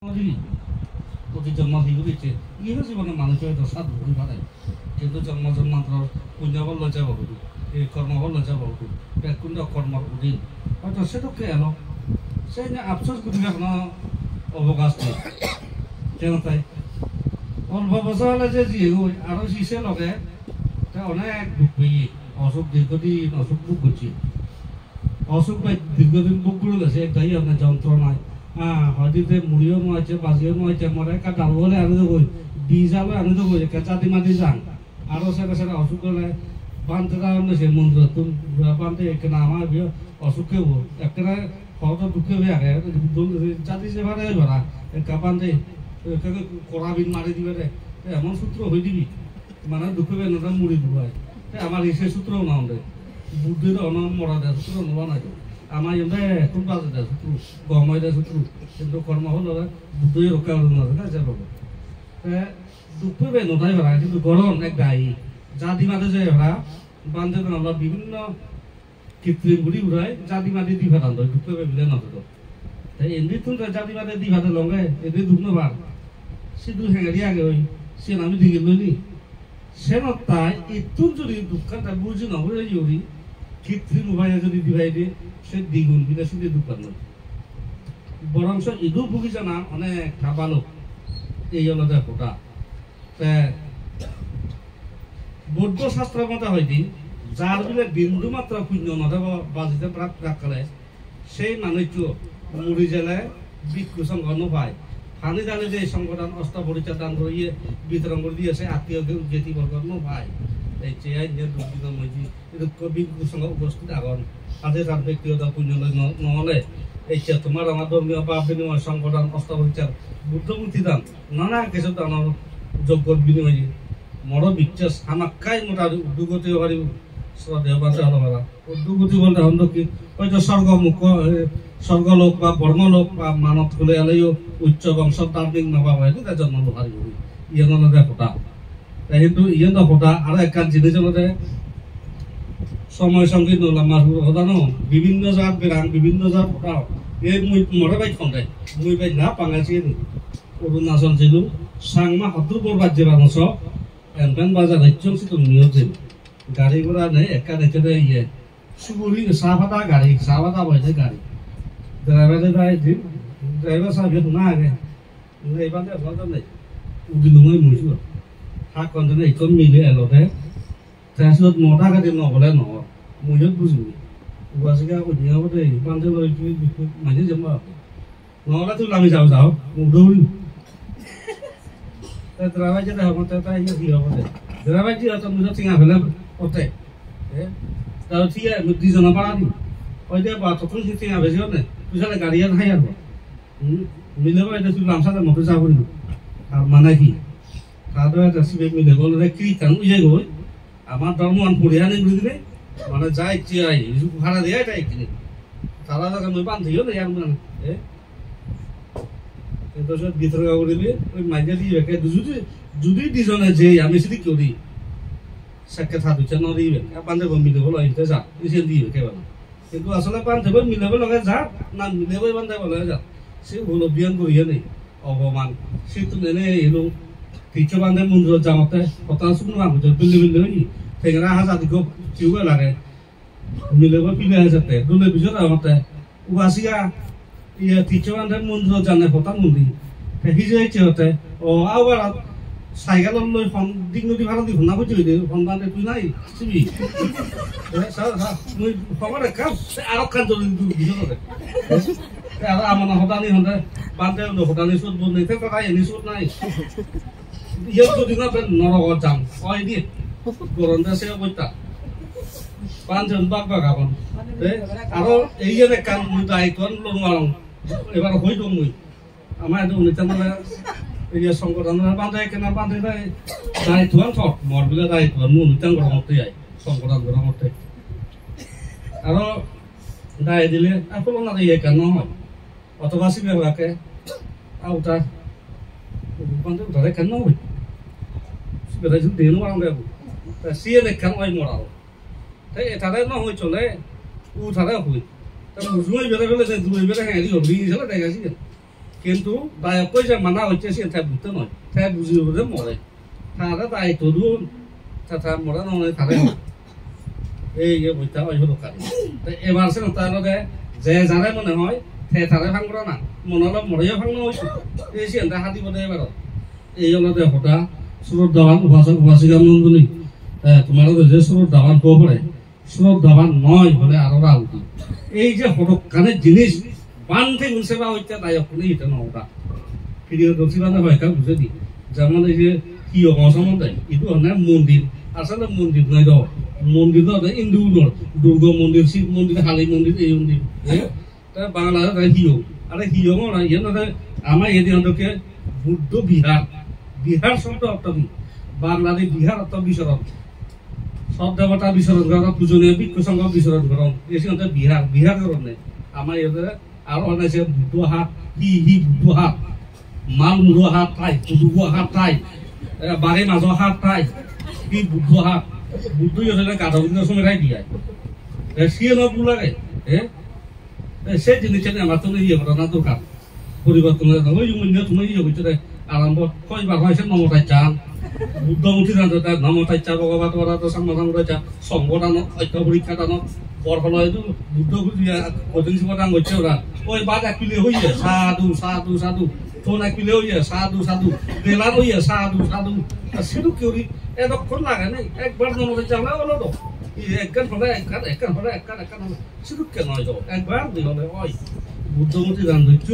প্রতি জন্ম দিব দিচ্ছে ইয়ে জীবনে মানুষের দশা ধরি পারে কিন্তু জন্ম জন্মান্তর পুণ্যবল লজ্জা বহু এই কর্মবল লজ্জা বহু কুণ্ড কর্মর উদিন হয়তো সেটুকে এলো সেই আফসোস করি এখনো অবকাশ নেই কেন তাই অল্প বছর হলে যে যি আরো শিশে লগে অনেক দুঃখ পেয়ে অসুখ দীর্ঘদিন অসুখ বুক করছি অসুখ পাই দীর্ঘদিন বুক করে গেছে একটাই আপনার যন্ত্রণায় হয়তো মুড়িও নোয়াইছে বাজিও নোয়াইছে মরে একটা ডাল হলে আনি দেবো বীজ আলো আনি দেবো একটা জাতি মাটি যান আরো সেটা সেটা অসুখ হলে বানতে যাওয়ার সে মন্দির তুমি বানতে এখানে আমার অসুখ হবো একটা হয়তো দুঃখে হয়ে আগে জাতি যে ভাড়া ভাড়া একা বানতে কড়া বিন মারি দিবে রে এমন সূত্র হয়ে দিবি মানে দুঃখে বেনটা মুড়ি দুবাই আমার সে সূত্রও না আমাদের বুদ্ধির অনাম মরা দেয় সূত্র নোয়া নাই আমার এমনি এখন বাজে দেয় শত্রু গমাই দেয় শত্রু কিন্তু কর্ম হল বুদ্ধি রক্ষা হল না যাবো দুঃখ বে নোটাই ভাড়া কিন্তু গরম এক গাই জাতি মাঝে যে ভাড়া বান্ধে আমরা বিভিন্ন কৃত্রিম গুড়ি উড়াই জাতি মাঝে দি ভাড়া দুঃখ বে বিলে নজর তাই এমনি তুমি জাতি মাঝে দি ভাড়া লঙ্গে এমনি দুঃখ নবার সে দু হেঁড়ি আগে ওই সে আমি দিকে লইনি সে তাই একটু যদি দুঃখটা বুঝি না হয়ে যদি কৃত্রিম উপায়ে যদি দিবাই দিয়ে সে দ্বিগুণ বিদেশি দোকান নয় বরঞ্চ ইদু ভুগি জানা অনেক খাবালো এই হলো ফোটা বৌদ্ধ শাস্ত্র মতে হয়নি যার বিলে বিন্দু মাত্র পুণ্য নথব বাজিতে প্রাকালে সেই মানুষটো মুড়ি জেলায় ভিক্ষু সংঘ নপায় ফানি জানে যে সংগঠন অস্ত পরিচয় দান করিয়ে বিতরণ করে দিয়েছে আত্মীয় যেটি বর্গ নপায় এই চেয়ার নিয়ে দুঃখিত মজি ভিক্ষু সংঘ উপস্থিত আগন আজে তার ব্যক্তিগত পুণ্য নহলে এই তোমার আমার ধর্মীয় বা বিনিময় সংগঠন অস্ত পরিচার বুদ্ধমূর্তি দান নানা কিছু দানের যোগ্য বিনিময় মর বিশ্বাস আমাকাই মোটা উদ্যোগতি পারিব শ্রদ্ধেয় বাঁচা হলো পারা উদ্যোগতি বলতে হল কি হয়তো স্বর্গমুখ স্বর্গলোক বা বর্মলোক বা মানব খুলে এলেও উচ্চ বংশ দার্মিক নবা হয় তাই জন্ম হারিব ইয়ে নলদে ফোটা কিন্তু ইয়ে নফোটা আর এক জিনিস হলতে সময় সঙ্গে নলাম হদানো বিভিন্ন জাত বেরাং বিভিন্ন জাত ফোটাও এই মুই মরে বাই খন্দাই মুই বাই না পাঙ্গাছি অরুণাচল জেলু সাংমা হদ্রপুর রাজ্যে মানুষ এনপেন বাজার রাজ্য তো নিয়োগ গাড়ি ঘোড়া নেই একা দেখে ইয়ে সুগুরি চাহপাতা গাড়ি চাহপাতা বইছে গাড়ি ড্রাইভারে দিন ড্রাইভার সাহেব না আগে এইবাৰ নেই উদি নমই মুইছো হাক কন্দনে ইকন মিলে এলতে তাৰপিছত মতা গাড়ী নহ'লে নহয় মইয়ত বুজিবি উপাসিকা অধীন হ'ব দেই পাঞ্জে লৈ মানি যাম নহ'লে তোৰ আমি যাওঁ দৌৰিম ড্রাইভার যেটা হবে তাই কি হবে ড্রাইভার যে অত মুজো চিঙা ফেলে ওতে তাও ঠিক আছে দুজন পাড়া দি ওই যে বা তখন কি চিঙা বেশি হবে তুই সাথে গাড়ি আর হাই আর মিলে এটা তুই লামসাতে মতো যাব আর মানে কি তাদের একটা সিবে মিলে বলে কি কান উইয়ে গই আমার ধর্ম আন পড়িয়া নেই বুঝলি মানে যাই চাই ভাড়া দেয় তাই কিনে তারা যখন মই বান দিও না আর মানে কিন্তু ভিতরে দিবি ওই মাইজা দিয়ে যদি দুজনে যে আমি সেটি করি সাক্ষাৎ হাত উঠছে নদীবে বান্ধব মিলব লাগে যা এসে দিয়ে কেবল কিন্তু আসলে বান্ধব মিলাব লগে যা না মিলাব বান্ধব লগে যা সে ভুল অভিযান করিয়ে নেই অপমান সে তো এনে এলো কিছু বান্ধব মন্দির যাওয়াতে কথা শুনো আমি বিল্লি বিল্লি হই ঠেঙরা হাজাদিকে কেউ লাগে মিলাব পিলে যাতে দুলে বিজয় আমাতে উবাসিয়া ইয়ে কিছু বান্ধব মন্দির জানে কথা মন্দির সিজে হতে ও আবার সাইকেল লৈ দিক নদী ভাড়া দি ঘুনা বুঝি সন্ধান তুই নাই চিবি মই খবর কাম আর কান আর আমার হতানি হতে বান্ধে হতানি সুদ বন্ধ কথা এনে সুদ নাই ইয়ে যদি না নরক যাম কয় দিয়ে গরম দেশে বইতা পাঁচজন বাঘ বাঘ এখন আরো এই যে কান মুই দায়িত্ব লোন এবার হই দম মুই আমার এটা উনি মানে এই সংগঠনের বান্ধে কেনা বান্ধে দায়িত্ব সব মরবিলে দায়িত্ব মুনিতাং গরমতে যাই সংগঠন গরমতে আরো দায় দিলে আসলে না ইয়ে কেন হয় অথবা সিবে ওকে আউটা বান্ধে ধরে কেন হয় সিবে যদি দিন মারাম দেব সিয়ে কেন হয় মরাও তাই এটারে না হই চলে উ থারে হই তা মুজুই বেলে বেলে দুই বেলে হ্যাঁ দি হবি গেছিল দেখাছি কিন্তু দায়ক কই যে মানা হচ্ছে সে তাই বুঝতে নয় তাই বুঝিয়ে বুঝে মরে তারা তাই তরু তা মরা নয় তারে এই যে বইটা ওই হলো কারি এবার সে তারা যে যারে মনে হয় সে তারে ভাঙ করা না মনে হলো মরেও ভাঙনো হয়েছে এই সে হাতি বলে এবার এই হলো দেহটা সুরত দাবান উপাসিকা নন্দনী তোমার যে সুরত দাবান কো পড়ে সুরত দাবান নয় বলে আরো রাউতি এই যে হরকানের জিনিস বান্ধে গুনছে বা হইতে দায়ক কোনো এটা নটা ফিরিয়ে দক্ষিণানে হয় কারণ বুঝে দি যেমন এই যে কি অসমতাই এটা হলে মন্দির আসলে মন্দির নয় তো মন্দির তো হিন্দু দুর্গা মন্দির শিব মন্দির কালী মন্দির এই মন্দির বাংলাদেশ হিও আরে হিও না ইয়ে না আমার এই দিনকে বুদ্ধ বিহার বিহার শব্দ অর্থ বাংলাদেশ বিহার অর্থ বিচরণ সব দেবতা বিচরণ করা পূজনীয় ভিক্ষু সংঘ বিচরণ করন এই বিহার বিহার করণে আমার ইয়াতে আর অনেছে বুদ্ধ হাত হি বুদ্ধ হাত মাল মুড়ো হাত ঠাই পুদুব হাত ঠাই বারে মাজৰ হাত ঠাই হি বুদ্ধ হাত বুদ্ধ ইয়াতে গাধা দিনৰ সময় খাই দিয়ে সিয়ে ন বুলাগে সে জিনিসটা আমার তো ইয়ে করা না দরকার পরিবর্তন ওই তুমি ইয়ে হইতে আরম্ভ কয়বার হয়েছে নমতাই চান বুদ্ধমুখী নমতাই চা ভগবান ওরা তো সমাধান করেছে সংগঠন ঐক্য পরীক্ষা দান বরফলয়তো বুদ্ধ কঠিন সমাধান করছে ওরা ওই বাদ এক পিলে হইয়ে সাধু সাধু সাধু ফোন এক পিলে হইয়ে সাধু সাধু বেলার হইয়ে সাধু সাধু সেটু কেউ এতক্ষণ লাগে নাই একবার নমতাই চালা হলো তো একখান হলে একখান হলে একখান হলে সেটু কেন হয় তো একবার দুই হলে ওই বুদ্ধমুখী দান ধৈর্য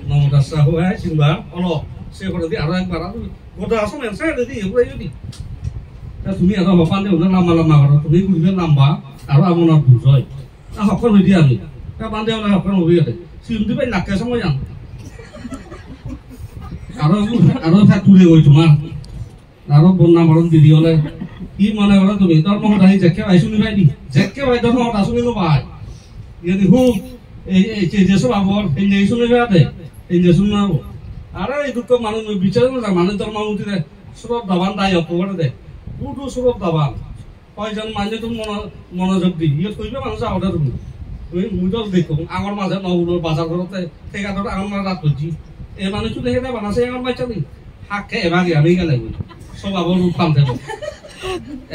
নমতার শাহ হয় কিংবা অলপ সে করে দিয়ে আরো একবার গোটা আসলে দিদি এগুলো যদি তুমি এত হপান দিয়ে লাম্বা লাম্বা করো তুমি ঘুরবে লাম্বা আরো আমার বুঝয় সকল হয়ে দিয়ে আমি বান্ধে হলে সকল হয়ে গেছে সিমটি পাই নাকে সময় যান আরো আরো তুলে গই তোমার আরো বন্যা মরণ দিদি হলে কি মনে করো তুমি তোর মহত আহি জেকে ভাই শুনি ভাই দি জেকে ভাই তোর মহত আসুনি নো ভাই যদি হুক এই যেসব আবর এই যে শুনে যাতে এই যে শুনে নাবো আরে এই দুঃখ মানুষ বিচার না মানুষ তোর মানুষ সুরত দাবান দায় অপরে দে পুরো সুরত দাবান কয়জন মানুষ তুমি মনোযোগ দি ইয়ে কইবে মানুষ আওটা তুমি তুমি মুজল দেখো আমার মাঝে নগুলোর বাজার করতে ঠেকা ধরে আমার মাঝে রাত করছি এই মানুষ দেখে দেবা না সে আমার বাচ্চা নেই হাঁকে এভাগে আমি গেলে সব আবার রূপ পান দেবো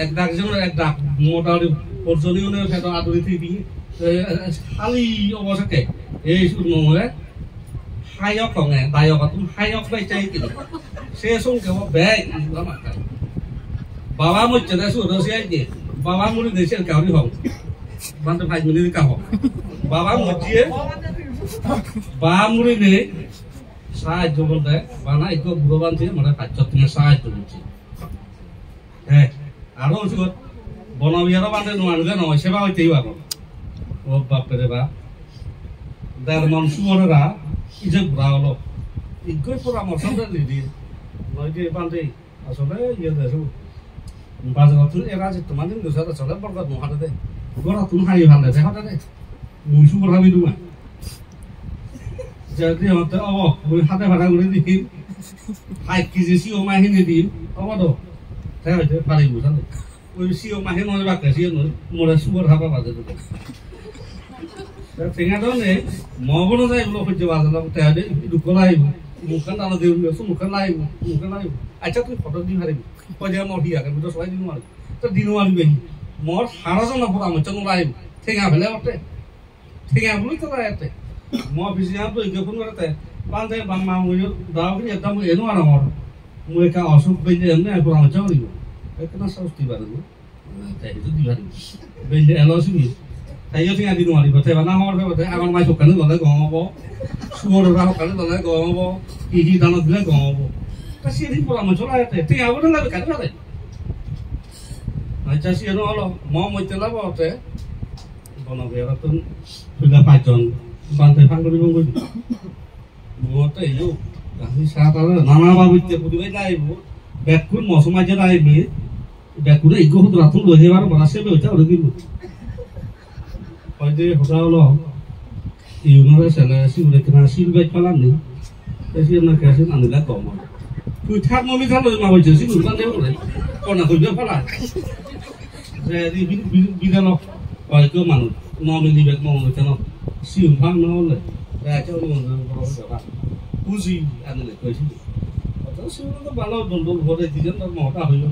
এক ডাক যেমন এক ডাক মোটামুটি পর্যনীয় ফেটো আদরি থেকে খালি অবস্থাকে এই নমরে হায়ক কঙে দায়ক তুমি হায়ক বাই চাই কি সে সঙ্গে বেগ বাবা মরছে না শুধু সে আইছে বাবা মরে দেশের কাউরি হোক বান্ধে 5 মিনিট কাহ বাবা মরছে বাবা মরে নেই সাহায্য বলতে বানা একটু বুড়ো বানছে মানে 5 দিনের সাহায্য করছে হ্যাঁ আরো বনবিহারও বান্ধে নোয়ানগে নয় সেবা হইতেই পারো ও বাপরে বাপ দেড় মন সুমনেরা ইজে ঘুরা হলো ইগই পরামর্শ দিদি নয় যে বান্ধে আসলে ইয়ে দেশো বাজার এরা যে তোমার দিন দুসাদ আসলে বরকত মহাতে দে গড়া তুমি হাই ভালো দে হাতে দে মুইসু বড়াবি তুমি যদি হতে অব ওই হাতে ভাড়া করে দিই 5 কেজি সিও মাহিনে দিন অব তো তাই হইতে পারি বুঝালে ওই সিও মাহে নয় বাকে সিও মোরা সুবর হাবা বাজে তো টেঙা দনে মগনো যাই বলো হইতে বাজালাম তাই দুকলাইব মুখান দানা দেউ মুখান লাইব আচ্ছা তুই ফটো দি হারিবি কইয়া মর হিয়া কে তো সবাই দিনু আর তো দিনু আর বেহি মর হারাজন না পড়া মচন লাইব টেঙা ফেলে ওতে টেঙা বলি তো রাতে ম বিজিয়া তো ইগে ফোন করতে বান্ধে বাম্মা মুই দাও কি একদম এনো আর মর মুই কা অসুখ বেজে এমনি পড়া মচন হইব একনা সস্তি বারু তাই তো দিবারি বেজে এলো সুবি তাইও টেঙা দিনু আর বতে বানা হর বতে আগন মাই সকানে ললে গমব সুবর রা সকানে ললে গমব কি দানো দিলে গমব তা সিদি পড়া মচন লাইতে টেঙা বলে লাগে কাটে লাগে আচ্ছা সিনো হলো ম মইতে লাবতে বনবিহার তো তুলা 5 জন বান্ধে ফাং করিব কই মতে ইউ আমি সাতালে নানা বাবিতে পুদিবাই লাইব বেকুন মসমাজে লাইবি বেকুরে ইগো হুদ রাতুন লহেবার বনাসে বেউতা ওরে দিব হয়তো হতা হলো ইউনরে সেলে সিউরে কেনা সিলবাই পালানি এসি না কাছে আনিলা কম তুই থাক মমি থাক মা হইছে সিউর বান্ধে ওরে কোনা কইবে পালা যে বিদানো হয়তো মানুষ নমিনি বেক মন কেন সিউর ফাং নহলে রাজা মন বড় কথা পুঁজি আনিলে কৈছিল তো ভালো দল ঘরে দিলেন তার মহতা হইল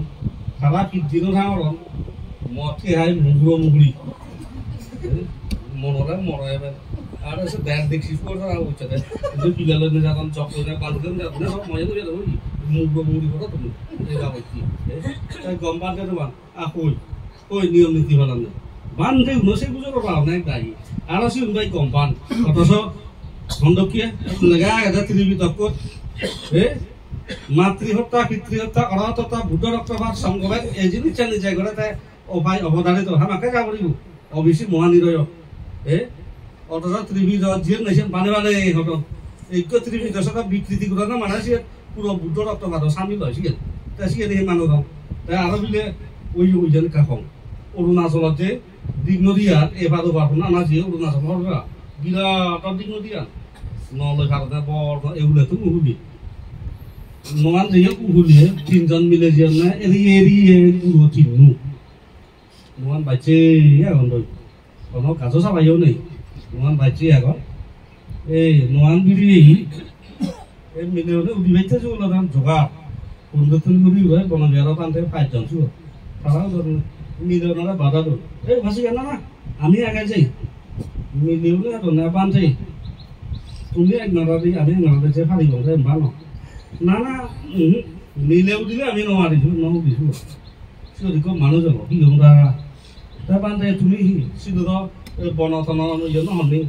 সারা পিদিনও থাঙর মঠে হাই মুগুড়ো মুগুড়ি মনরে মরাই আর এসে ব্যাগ দেখছিস করে হচ্ছে কিন্তু বিলালে যখন চক্রে বাঁধলেন যাবেন সব মজা করে যাবো মুগুড়ো মুগুড়ি কথা তুমি এটা বলছি তাই গম বাঁধে তোমার কই নিয়ম নীতি ভালো না বান্ধে উনসে পুজো করা অনেক দায়ী আর সে উনবাই গম বান অথচ খণ্ডকীয় লেগা এটা ত্রিবি তক্ক মাতৃহত্যা পিতৃহত্যা অনাথতা ভূত রক্তপাত সংঘবাদ এই জিনিস চালি যায় ঘরে তাই অভাই অবদানিত হামাকে যাব লাগিব অবিশ্বাস মহানিরয় অথচ ত্রিবিধ যে নেছেন বানে বানে ঘটন ঐক্য ত্রিবিধ সাথে বিকৃতি করে না মানে সে পুরো ভূত রক্তপাত সামিল হয়েছিল তাই সে দেখে মানুষ তাই আরো বিলে ওই যেন কাখন অরুণাচলত যে দিগনদীয়াত এবারও পারবো না যে অরুণাচল বিরাট দিগনদীয়াত নলয় ভারতে বড় এগুলো তো উহুলি নমান যে উহুলিয়ে তিনজন মিলে যে না এরিয়ে পুরো তিনু নমান বাচ্চে এখন দই কোনো কাজও চাবাইও নেই নমান বাচ্চে এখন এই নমান বিড়ি এই মিলে হলে উদি বাইতে যে ওলা ধান জোগা পনেরো গুড়ি হয় বনবিহারত আনতে 5 জন ছিল তারাও ধরুন মিলে ওনারা বাধা ধর এই ভাসি কেন না আমি আগে যাই মিলিও না তো না বান যাই তুমি এক নারাদি আমি নারাদি যে ফাড়ি বলতে ভালো না না মিলেও দিলে আমি নোৱাৰিছো দিছো সেদিকে মানুষ যাব কি আমরা তা বান্ধে তুমি সিদ্ধ বনতন নহনি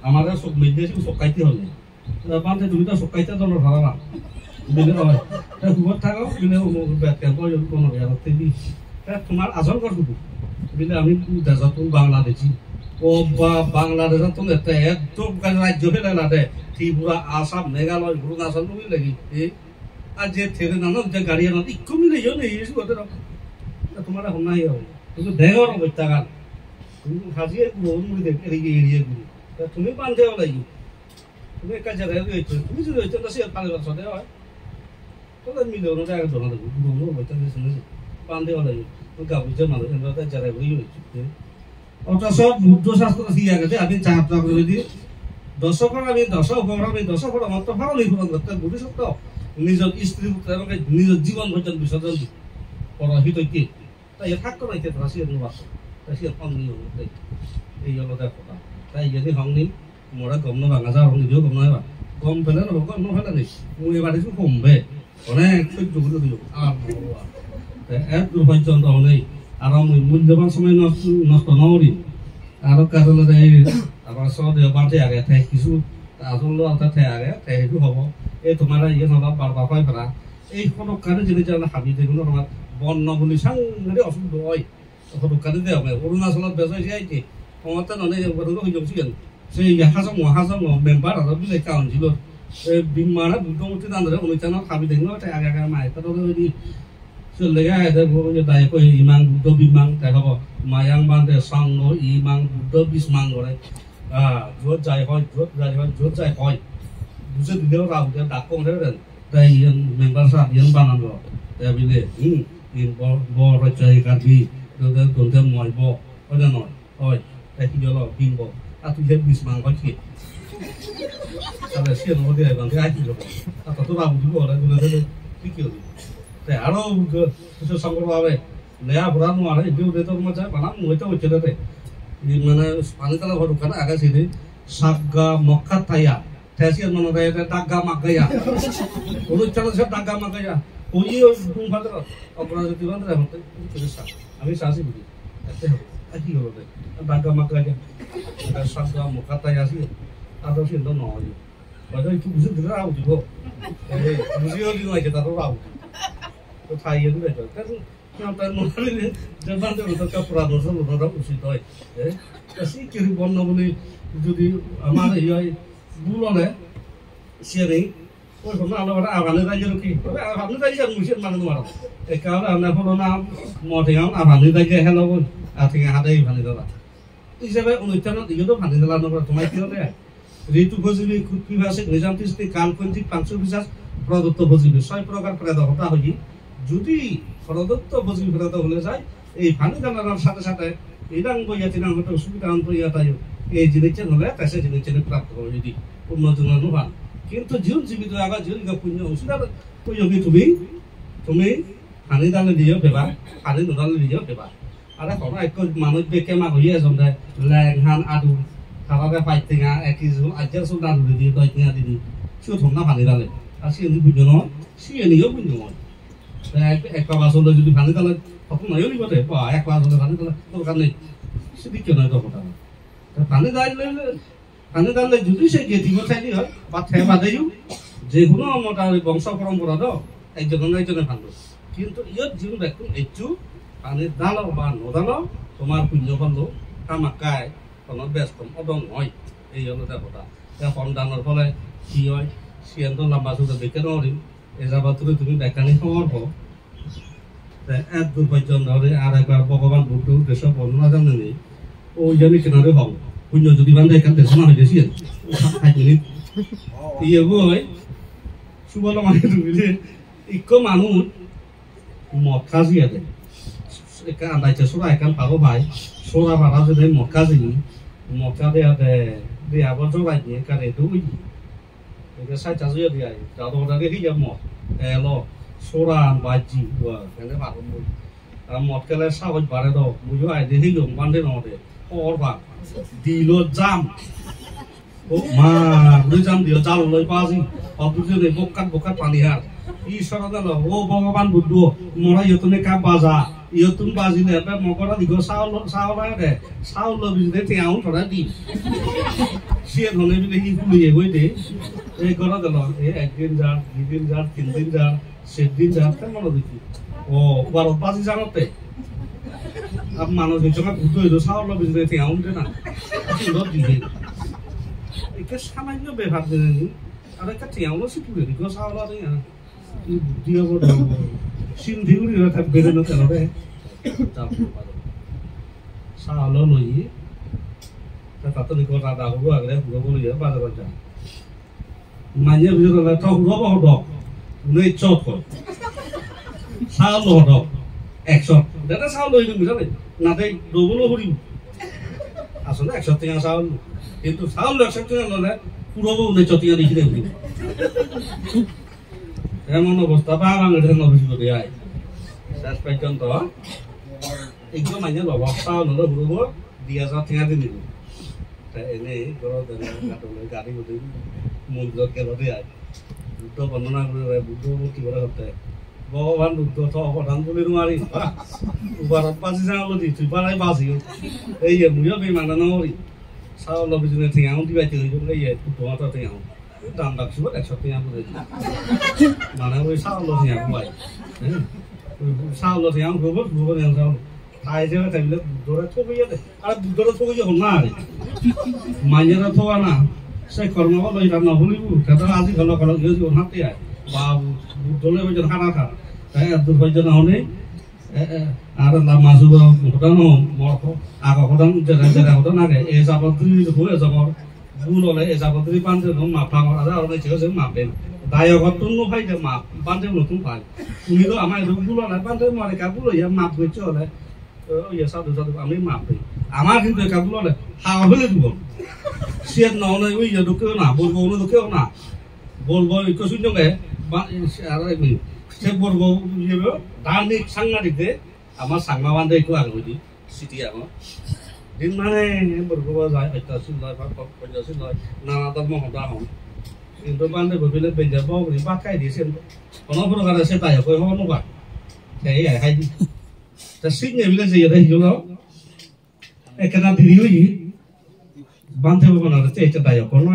আমার চোখ মেঘে চকাইতে হলে বান্ধে তুমি তো চকাইতে দলৰ ভাড়া বিলে হয় ঘৰত থাকো বিলে বেট কেম্প কোনো বেয়াতে দি তোমার আজন কর বিলে আমি দেশত বাংলাদেশি ও বাংলাদেশত তো এটা একদম রাজ্য ফেলে না দে ত্রিপুরা আসাম মেঘালয় অরুণাচল মিলে লাগি আর যে ঠেলে না যে গাড়ি আনা ইকো মিলে যাও নেই এসে কথা তোমার এখন নাই কিন্তু দেহর অবস্থাগান তুমি হাজিয়ে মুড়ি দেখ এড়িয়ে গুলি তুমি বান্ধে লাগি তুমি একা জায়গায় রয়েছো তুমি যদি রয়েছো তো সে পালে বাসতে হয় তো মিলে ওরা আগে ধরা দেবো পুরো অবস্থা শুনেছি বান্ধে লাগি গাবুজে মানুষ এনরা জায়গায় বই হয়েছে অথচ বুদ্ধ শাস্ত্র দিয়ে গেছে আমি চাপ করে দিই দশকর আমি দশকর মাত্র ভালো লিখন করতে বুদ্ধি সত্য নিজের স্ত্রী পুত্র এবং নিজের জীবন পর্যন্ত বিসর্জন দিই পরহিত কি তাই থাকতো না তারা সে বাস তাই সে হংনি এই হলো তার কথা তাই যদি হংনি মোরা গম না ভাঙা যাওয়া নিজেও গম নয় গম ফেলে গম ফেলে নেই মুই এবার কিছু কমবে অনেক সহ্য করে দিল আর এক পর্যন্ত নেই আর মূল্যবান সময় নষ্ট নকরি আৰু কারণে আবার সব বাঁধে আগে তাই কিছু আসল আগে তাই সেইটো হব এই তোমার ইয়ে নলা বারবা পাই ফেলা এই সদকারে জিনিস হাবি দেখুন আমার বন্য বুলি সাংঘাতিক অসুবিধ হয় সদকারে দেওয়া হয় অরুণাচলত বেজাই যাইছে ক্ষমতা নয় হয়ে যাচ্ছেন সেই হাজং মেম্বার আর বিলে কাউন্সিল বিমানে বুদ্ধমূর্তি দাঁড়ে অনুষ্ঠানত হাবি দেখুন তাই আগে আগে মাই যদি লেগে দায় কই ইমাং বুদ্ধ বিমাং তাই হব মায়াং বান্ধে সাংগ ইমাং বুদ্ধ বিস্মাং করে যত যাই হয় বুঝে দিলেও রাহুল ডাক কমে তাই মেম্বার সাহেব ইয়ান বানানো তাই বিলে বড় চাই কাটি দন্তে ময়ব হয় না নয় হয় তাই কি জল বিম্ব আর তুই বিস্মাং হয় কি তাহলে সে নদী বান্ধে আই দিব তো রাহুল দিব কি কি হবে তাই আরো কিছু সংগ্রহ হবে লেয়া ভরা নোয়ারে এদিও দে তোর মজা বানাম নইতে হচ্ছে রে মানে পানি তালা ঘর ওখানে আগে ছিল সাগা মক্কা তাইয়া ঠেসিয়ার মনে রে দাগা মাগাইয়া অনুষ্ঠান সব দাগা মাগাইয়া ওই গুম ফাদর অপরাজতি বান্ধে হতে আমি শাসি বুঝি এতে হবে কি হলো রে দাগা মাগাইয়া সাগা মক্কা তাইয়া আছে আর তো সিন্ধ নয় হয়তো একটু বুঝে দিলে রাও দিব বুঝিও দিন আছে তারও রাও তো থাই এগুলো কারণ তার মনে বান্ধে ওটা পুরানো ওটা উচিত হয় সিকিউরি বন্য বলে যদি আমার এই ভুল হলে সে নেই ওই সময় আমরা আবানে রাজ্যের কি আপনি রাজ্য মুসিদ মানে তোমার এই কারণে আপনার হলো না মঠে আবানি রাজ্য হেলো আর থেকে হাতে ভানি দেওয়া হিসাবে অনুষ্ঠানত ইয়েতো ভানি দেওয়া নকরা তোমায় কি হলে ঋতু ভজিবি খুদ্ভিভাষিক নিজামতিস্তিক কালপন্থিক পাংশুবিশ্বাস প্রদত্ত ভজিবি 6 প্রকার প্রেদহতা হই যদি প্রদত্ত ভজিবি প্রেদ হলে যায় এই ভানি জানার সাথে সাথে ইদাং বইয়া তিনাং হতে সুবিধা অন্ত ইয়াতায় এই জিনিসের হলে তাই জিনিসের প্রাপ্ত হবে যদি উন্নতজন ভান কিন্তু জীবন জীবিত আগা জীবন পুণ্য সেটা পুণ্যকে তুমি পানি ডালে দিও ফেবা পানি নদালে দিও ফেবা আর এখন এক মানুষ বেকে মা হইয়া জমে লেংহান আদু খাবারে পাইতেঙা একই আজ্ঞা চল দাদু দিয়ে দই টেঙা দিদি সেও থম না পানি ডালে আর সিএনি পুণ্য নয় সিএনিও পুণ্য নয় এক পাবা চলে যদি পানি ডালে তখন নয়ও নিবতে বা এক পাবা চলে পানি ডালে দরকার নেই সেদিক কেন কথা পানি ডালে যদি সে গেটিব চাইলি হয় বা ঠে বাদেও যে কোনো মোটামুটি বংশ পরম্পরা তো একজনে ভালো কিন্তু ইয়াত যিটো দেখো এইটো পানি ডালো বা নদালো তোমার পুণ্য পালো কামাকাই কোনো ব্যস্ত অদম হয় এই হলো কথা এখন ডাঙর ফলে কি হয় সিয়ান্ত লম্বা চুলে দেখে নরিম এই যাবাতরে তুমি দেখানি খবর পাও এক দূর পর্যন্ত ধরে আর একবার ভগবান বুদ্ধ উদ্দেশ্য বর্ণনা জানেনি ওই জানি কেনারে হও পুণ্য যদি বান্ধে এখান দেশ না হয়ে গেছি 5 মিনিট ইয়ে হয় সুবল মানে তুমি যে ইকো মানুষ মদ খাজি আছে একা আন্দাইছে সোরা একান পাবো ভাই সোরা ভাড়া যদি মদ খাজি মদ খাদে আছে দিয়ে আবার জোড়াই দিয়ে কারে দুই এটা সাই চাজুই দিয়ে যাদো দাগে কি মদ এলো সোরা বাজি ওয়া কেন পাবো আর মদ খেলে সাহস বাড়ে দাও বুঝো আই দেখি গম বান্ধে নদে ওর বা দিল জাম ও মা দুই জাম দিও জাল লই পাজি অবুজে বকাত পানি হার ঈশ্বর দাল ও ভগবান বুদ্ধ মরা ইয়তনে কা বাজা ইয়তুন বাজিলে বে মগরা দিগো সাউল রে সাউল বিজে তেয়াও থরা দি সিয়ে ধনে বিলে কি কুলিয়ে গইতে এই গরা দাল এই একদিন যার দুদিন যার তিন দিন যার সাত দিন যার কেমন দেখি ও 12 বাজি জানতে আপ মানুষ জমা ঘুরতে হইলো সাউল বিজে তেয়াও দে না সুন্দর দিবে এটা সামান্য ব্যবহার দেনি আর একটা তেয়াও সিপুরে দিগো সাউল রে dia bodoh, sini uri lah tapi beda nanti apa? Salah lagi, tapi tu ni kau tak tahu gua agak gua boleh ya pada baca. Manja bisa lah tahu gua apa dok, ni cot kau. Salah dok, ekshot. Dah salah itu misalnya, nanti 20 hari. Asalnya ekshot yang salah, itu salah ekshot yang mana? Pura pura ni cot yang dikira ni. এমন অবস্থা বাংলাদেশ নবীজ করে আয় শেষ পর্যন্ত একদম মানে অবস্থা হলো ঘুরব 2000 টাকা দিন এনে গাড়ি বুঝি মন্দির গেল আয় বুদ্ধ বর্ণনা করে বুদ্ধ কি করে হতে ভগবান বুদ্ধ তো অবদান বলে নোৱাৰি উবাৰত বাজি যাওঁ দি তুই পালাই বাজি এই মুইও বেমানা নৰি চাউল বিজনে থিয়াও দিবাই তুই এই তোমার থিয়াও দাম লাগছিল 100 টাকা করে মানে ওই চাউল থিয়া কয় চাউল থিয়া গোবর গোবর চাউল খাই যাবে তাইলে বুদ্ধরে থবইয়া দে আর বুদ্ধরে থবইয়া হল না আরে মাইয়ারা থোয়া না সে কর্ম হলো এটা না হলিব এটা আজি গল গল গেছি ওনাতে আয় বাবু বুদ্ধলে ওই জন খানা খা তাই আর দুর্ভাগ্য হনে আর লা মাজু ঘটানো মরখ আগা ঘটান জেরা ঘটান আগে এ যাবতুই হয়ে যাব বুললে এ যাবতুই পাঞ্জে ন মাফা আর আর নাই ছেলে মাপে দায়গত তুনো ফাইদে মাপ পাঞ্জে নতুন পাই তুমি তো আমার বুললে পাঞ্জে মারে কাবুল ইয়া মাপ গইছে হলে ওই সাধু সাধু আমি মাপে আমার কিন্তু কাবুললে হাওয়া হলে দিব সিয়াত ননে ওই দুকেও না বলবো ওনো দুকেও না বলবো কিছু জঙ্গে আর সে বলবো ধার্মিক সাংঘাতিকতে আমার সাংমা বান্ধে একটু আগে দি সিটি আমার দিন মানে বলবো যায় অত্যাশীল নয় বা পঞ্চাশীল নয় নানা ধর্ম হতা হন কিন্তু বান্ধে ভাবিলে বেঞ্জার বাবুরি বা খাই দিয়েছে কোনো প্রকার সে তাই কই হওয়া নবা সেই খাই দি তা সিং এবিলে যে এটা হিজল একনা দিদি হই বান্ধে বনা তে এটা তাই কোনো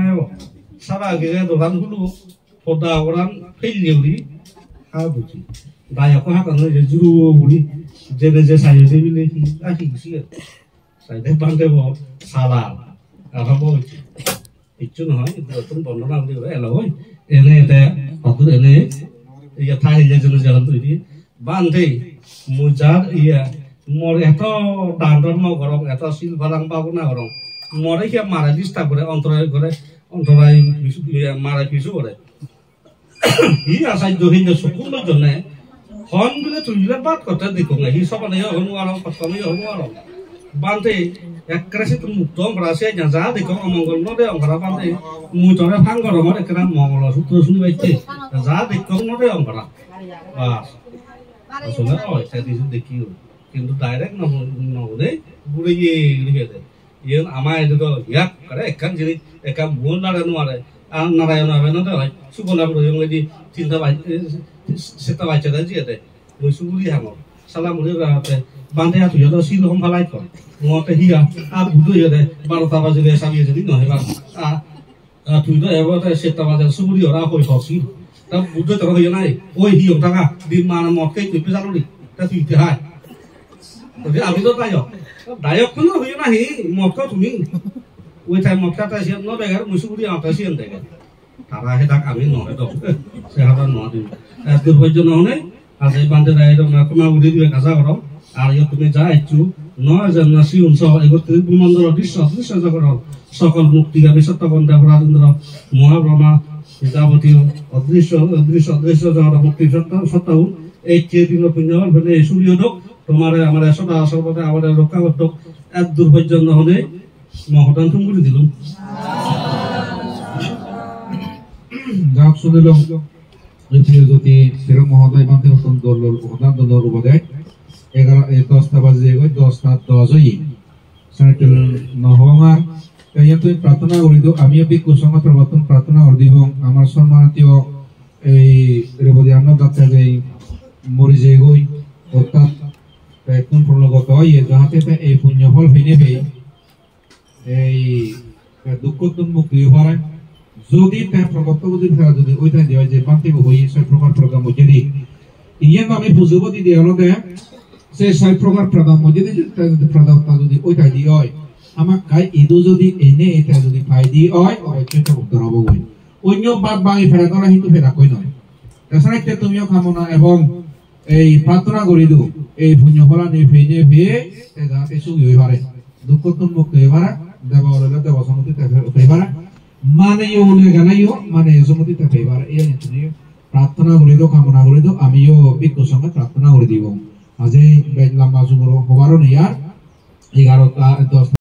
সারা আগে দোকান গুলো ফটা ওরান ফেলিউরি বুঝি দায়ক হাতানো যে জুরু বুড়ি জেনে যে সাইজে দিবিলে কি আকি গিয়ে সাইডে বান্ধে সালা আহাবো ইচ্ছু নহয় নতুন বর্ণনা করি এলো হয় এনে এটা অকুর এনে ইয়া থাই যে জন্য জাগান তৈরি বান্ধে মুজার ইয়া মোর এত ডান্ডর ম গরম এত সিল বালাং পাবো না গরম মরে কি মারা ডিস্টার্ব করে অন্তরায় মারা কিছু করে ই আসাই দহিন সকল জনে হন বিলে তুইলে বাদ কথা দেখো না হি সব নাই হনু আর কষ্ট নাই হনু আর বান্ধে একরা সে মুক্ত অঙ্করা সে যা দেখো অমঙ্গল নদে অঙ্করা বান্ধে মুতরে ভাঙ গরমর একরা মঙ্গল সূত্র শুনি পাইছে যা দেখো নদে অঙ্করা বাস আসলে ওই সাইডিস দেখিও কিন্তু ডাইরেক্ট নহলে গুড়ে গিয়ে দে ইয়েন আমার এদিকে ইয়াক করে একখান জিনিস একা মন নারায়ণ মারে আর নারায়ণ হবে না তো সুবলা বড় যদি চিন্তা সেটা বাচ্চা দেয় জিয়াতে ওই সুগুলি হামো সালাম মুড়ি রাতে বান্ধে আতুই তো সিল হম ভালাই কর মতে হিয়া আর বুঝু ইয়ে 12টা বাজে সাবিয়ে যদি নয় বা তুই তো এবার সেটা বাজে সুগুলি ওরা কই হসি তা বুঝু তো হইয়া নাই ওই হিও টাকা দিন মান মতকে তুই পেছালুলি তা তুই তে হাই তো আমি তো তাইও দায়ক কোনো হইয়া নাই মতকে তুমি ওই টাইম মতটা সে ন দেখার মুসুগুলি আটা সিন দেখে তারা হেটা আমি নয় তো সে হাবার ন দিন দুর্ভাগ্য নহনে আজ এই বান্ধে রাইরো না কোনা উড়ি দিবে কাজা করো আর ইয়ে তুমি যা ইচ্ছু নয় যে নাসি উনস এগোর ত্রিভুমন্ডল দৃশ্য জগর সকল মুক্তিগামী সত্যবন্ধা রাজেন্দ্র মহাব্রহ্মা যাবতীয় অদৃশ্য জগৎ মুক্তি সত্তাও এই চিরদিন পুণ্যবল ফেলে সূর্য হোক তোমার আমার সদা সর্বদা আমাদের রক্ষা করত এক দুর্ভাগ্য নহনে মহদান তুমি দিলাম যাক শুনিলাম যদি সেরকম মহোদয় বান্ধে দলের প্রধান দলের উপাধ্যায় 10টা বাজে 10টা 10 সাইকেল নহমার তুই প্রার্থনা করি তো আমি বিক্ষু সংঘ প্রবর্তন প্রার্থনা করি এবং আমার সম্মানিত এই রেবদি আমরা দাঁতে এই মরি যে গই অর্থাৎ একদম প্রলগত হয় যাহাতে এই পুণ্য ফল হয়ে নেবে এই দুঃখ মুক্তি হওয়ার যদি তার প্রকল্প যদি ফেরা যদি ওইটা দেওয়া যে বান্তিব হই 6 প্রকার প্রোগ্রাম যদি ইয়েন আমি বুঝবো দি দেওয়ালতে সে 6 প্রকার প্রোগ্রাম যদি প্রদাতা যদি ওইটা দি হয় আমার কাই ইদু যদি এনে এটা যদি পাই দি হয় অবশ্যই তো উত্তর হবে ওই অন্য বাদ বাকি ফেরা করা কিন্তু ফেরা কই নয় তাছাড়া তে তুমিও কামনা এবং এই প্রার্থনা করি দু এই পুণ্য ফলা নেফে যাতে সুখী হই পারে দুঃখ মুক্ত হই পারে দেবলে দেব সমতি হই পারে মানে ইউনে গানাইও মানে সমতি হই পারে এই তুমি প্রার্থনা করি দো কামনা করি দো আমিও বিক্ষু সঙ্গে প্রার্থনা করে দিব আজ এই লম্বা সুবর হবারও নেই আর 11টা 10